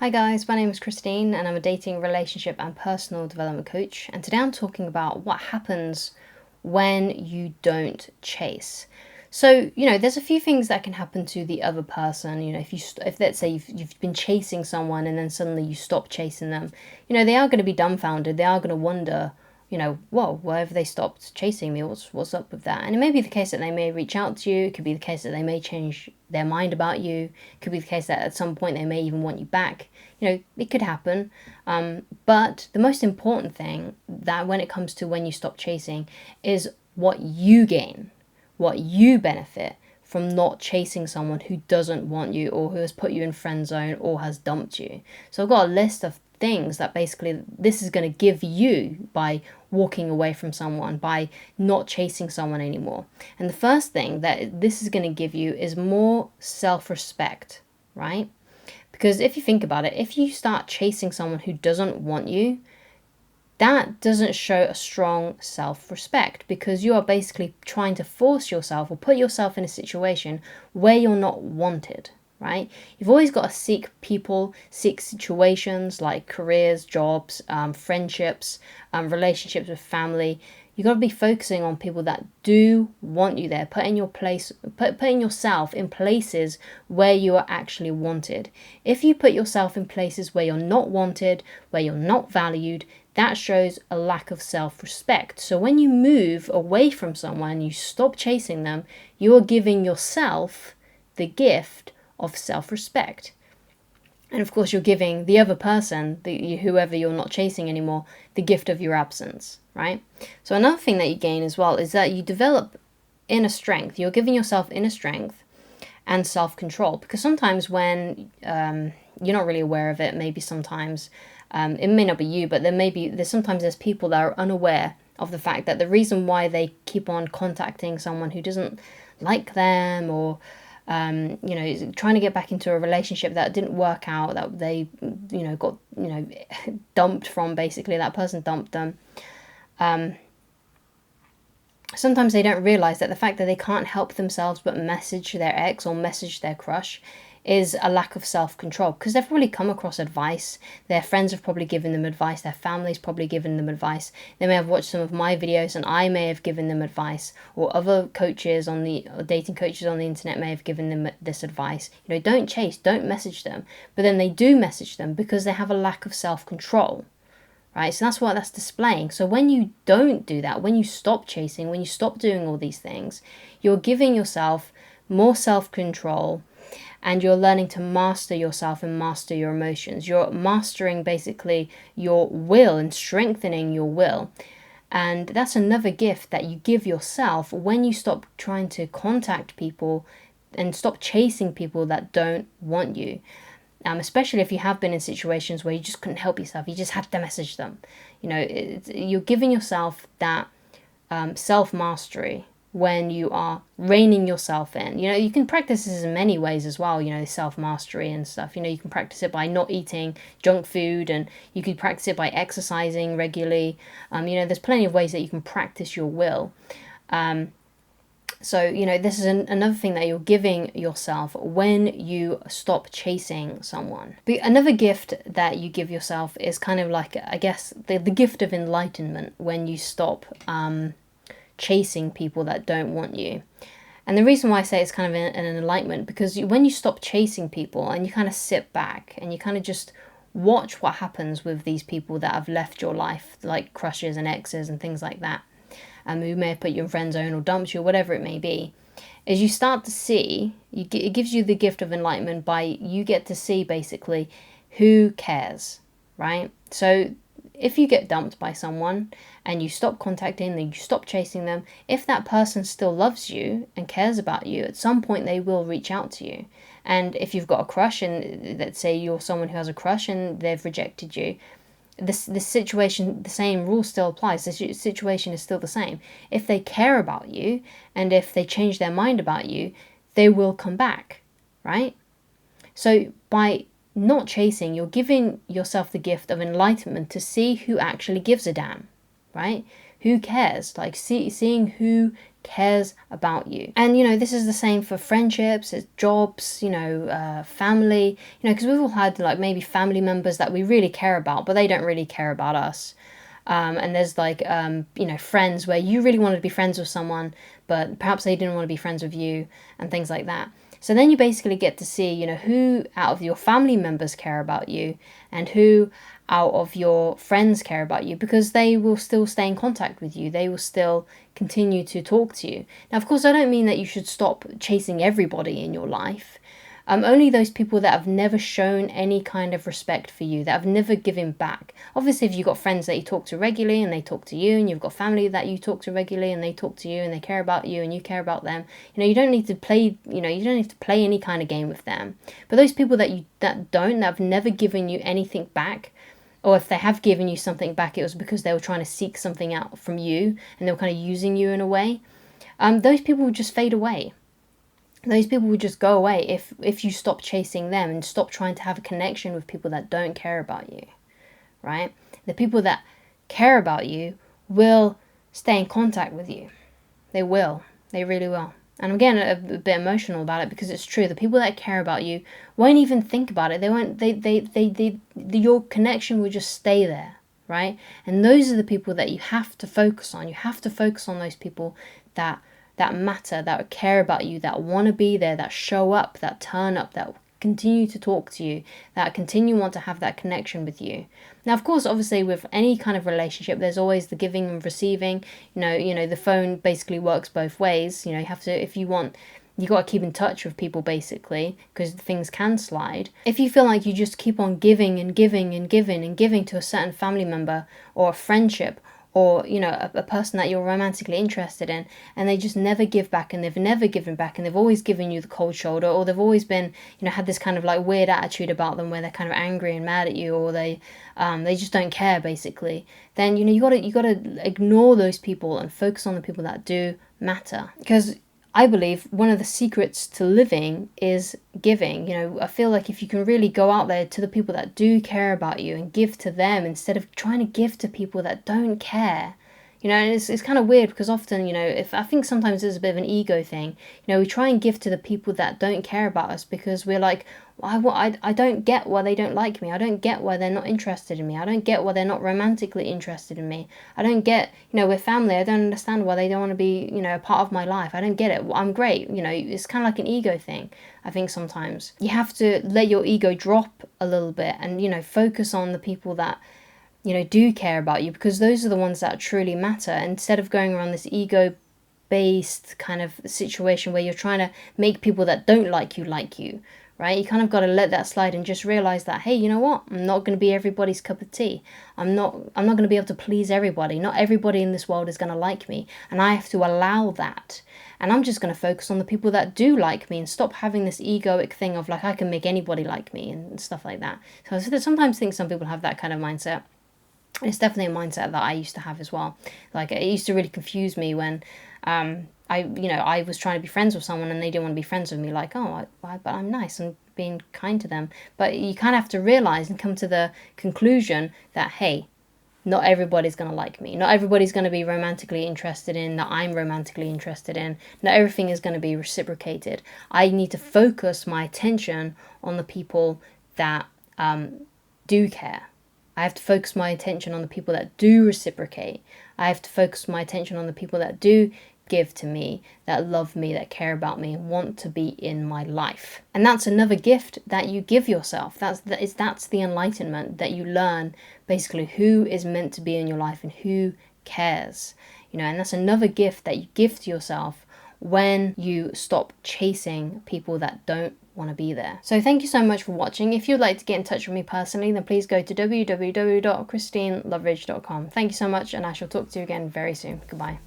Hi guys, my name is Christine and I'm a dating, relationship and personal development coach, and today I'm talking about what happens when you don't chase. So, there's a few things that can happen to the other person. If let's say you've been chasing someone and then suddenly you stop chasing them, they are going to be dumbfounded. They are going to wonder, whoa, why have they stopped chasing me? What's up with that? And it may be the case that they may reach out to you. It could be the case that they may change their mind about you. It could be the case that at some point they may even want you back. It could happen. But the most important thing that when it comes to when you stop chasing is what you gain, what you benefit from not chasing someone who doesn't want you or who has put you in friend zone or has dumped you. So I've got a list of things that basically this is going to give you by walking away from someone, by not chasing someone anymore. And the first thing that this is going to give you is more self-respect, right? Because if you think about it, if you start chasing someone who doesn't want you, that doesn't show a strong self-respect, because you are basically trying to force yourself or put yourself in a situation where you're not wanted, right? You've always got to seek people, seek situations like careers, jobs, friendships, relationships with family. You've got to be focusing on people that do want you there, putting yourself in places where you are actually wanted. If you put yourself in places where you're not wanted, where you're not valued, that shows a lack of self-respect. So when you move away from someone, you stop chasing them, you are giving yourself the gift of self-respect. And of course, you're giving the other person, whoever you're not chasing anymore, the gift of your absence, right? So another thing that you gain as well is that you develop inner strength. You're giving yourself inner strength and self-control, because sometimes when you're not really aware of it, maybe sometimes it may not be you, but there's people that are unaware of the fact that the reason why they keep on contacting someone who doesn't like them, or trying to get back into a relationship that didn't work out, that they got dumped from, basically that person dumped them. Sometimes they don't realize that the fact that they can't help themselves but message their ex or message their crush is a lack of self-control, because they've probably come across advice. Their friends have probably given them advice. Their family's probably given them advice. They may have watched some of my videos and I may have given them advice, or other dating coaches on the internet may have given them this advice. Don't chase, don't message them. But then they do message them because they have a lack of self-control. Right, so that's what that's displaying. So when you don't do that, when you stop chasing, when you stop doing all these things, you're giving yourself more self-control, and you're learning to master yourself and master your emotions. You're mastering basically your will and strengthening your will. And that's another gift that you give yourself when you stop trying to contact people and stop chasing people that don't want you. Especially if you have been in situations where you just couldn't help yourself, you just had to message them. You're giving yourself that self-mastery when you are reining yourself in. You can practice this in many ways as well, self-mastery and stuff. You can practice it by not eating junk food, and you could practice it by exercising regularly. There's plenty of ways that you can practice your will. So, this is another thing that you're giving yourself when you stop chasing someone. Another gift that you give yourself is kind of like, I guess, the gift of enlightenment when you stop chasing people that don't want you. And the reason why I say it's kind of an enlightenment, because when you stop chasing people and you kind of sit back and you kind of just watch what happens with these people that have left your life, like crushes and exes and things like that, who may have put you in friend zone or dumped you or whatever it may be, is you start to see, it gives you the gift of enlightenment by you get to see basically who cares, right? So if you get dumped by someone and you stop contacting them, you stop chasing them, if that person still loves you and cares about you, at some point they will reach out to you. And if you've got a crush, and let's say you're someone who has a crush and they've rejected you, this situation, the same rule still applies. The situation is still the same. If they care about you and if they change their mind about you, they will come back, right? So by not chasing, you're giving yourself the gift of enlightenment to see who actually gives a damn, right? who cares, like seeing who cares about you. And this is the same for friendships, jobs, family, because we've all had like maybe family members that we really care about, but they don't really care about us. And there's like friends where you really wanted to be friends with someone, but perhaps they didn't want to be friends with you, and things like that. So then you basically get to see who out of your family members care about you, and who out of your friends care about you, because they will still stay in contact with you. They will still continue to talk to you. Now, of course, I don't mean that you should stop chasing everybody in your life. Only those people that have never shown any kind of respect for you, that have never given back. Obviously, if you've got friends that you talk to regularly and they talk to you, and you've got family that you talk to regularly and they talk to you and they care about you and you care about them, you don't need to play, you don't need to play any kind of game with them. But those people that have never given you anything back, or if they have given you something back, it was because they were trying to seek something out from you and they were kind of using you in a way. Those people will just fade away. Those people will just go away if you stop chasing them and stop trying to have a connection with people that don't care about you, right? The people that care about you will stay in contact with you. They will. They really will. And I'm getting a bit emotional about it because it's true. The people that care about you won't even think about it. They won't. Your connection will just stay there, right? And those are the people that you have to focus on. You have to focus on those people that matter, that care about you, that want to be there, that show up, that turn up, that continue to talk to you, that continue want to have that connection with you. Now, of course, obviously, with any kind of relationship, there's always the giving and receiving. The phone basically works both ways. You have to, if you want, you got to keep in touch with people basically, because things can slide. If you feel like you just keep on giving and giving and giving and giving to a certain family member or a friendship, or a person that you're romantically interested in, and they just never give back, and they've never given back, and they've always given you the cold shoulder, or they've always been had this kind of like weird attitude about them where they're kind of angry and mad at you, or they just don't care basically, then you gotta ignore those people and focus on the people that do matter. Because I believe one of the secrets to living is giving. I feel like if you can really go out there to the people that do care about you and give to them instead of trying to give to people that don't care. And it's kind of weird because often, if I think sometimes it's a bit of an ego thing. We try and give to the people that don't care about us because we're like, I don't get why they don't like me. I don't get why they're not interested in me. I don't get why they're not romantically interested in me. I don't get, we're family. I don't understand why they don't want to be, a part of my life. I don't get it. I'm great. It's kind of like an ego thing. I think sometimes you have to let your ego drop a little bit and, focus on the people that, do care about you, because those are the ones that truly matter, instead of going around this ego-based kind of situation where you're trying to make people that don't like you, right? You kind of got to let that slide and just realize that, hey, you know what? I'm not going to be everybody's cup of tea. I'm not going to be able to please everybody. Not everybody in this world is going to like me, and I have to allow that. And I'm just going to focus on the people that do like me and stop having this egoic thing of like, I can make anybody like me and stuff like that. So I sometimes think some people have that kind of mindset. It's definitely a mindset that I used to have as well. Like, it used to really confuse me when I was trying to be friends with someone and they didn't want to be friends with me. Like, but I'm nice and being kind to them. But you kind of have to realize and come to the conclusion that, hey, not everybody's going to like me. Not everybody's going to be romantically interested in that I'm romantically interested in. Not everything is going to be reciprocated. I need to focus my attention on the people that do care. I have to focus my attention on the people that do reciprocate. I have to focus my attention on the people that do give to me, that love me, that care about me, and want to be in my life. And that's another gift that you give yourself. That's the enlightenment, that you learn basically who is meant to be in your life and who cares. And that's another gift that you give to yourself when you stop chasing people that don't want to be there. So thank you so much for watching. If you'd like to get in touch with me personally, then please go to www.christineloveridge.com. Thank you so much, and I shall talk to you again very soon. Goodbye.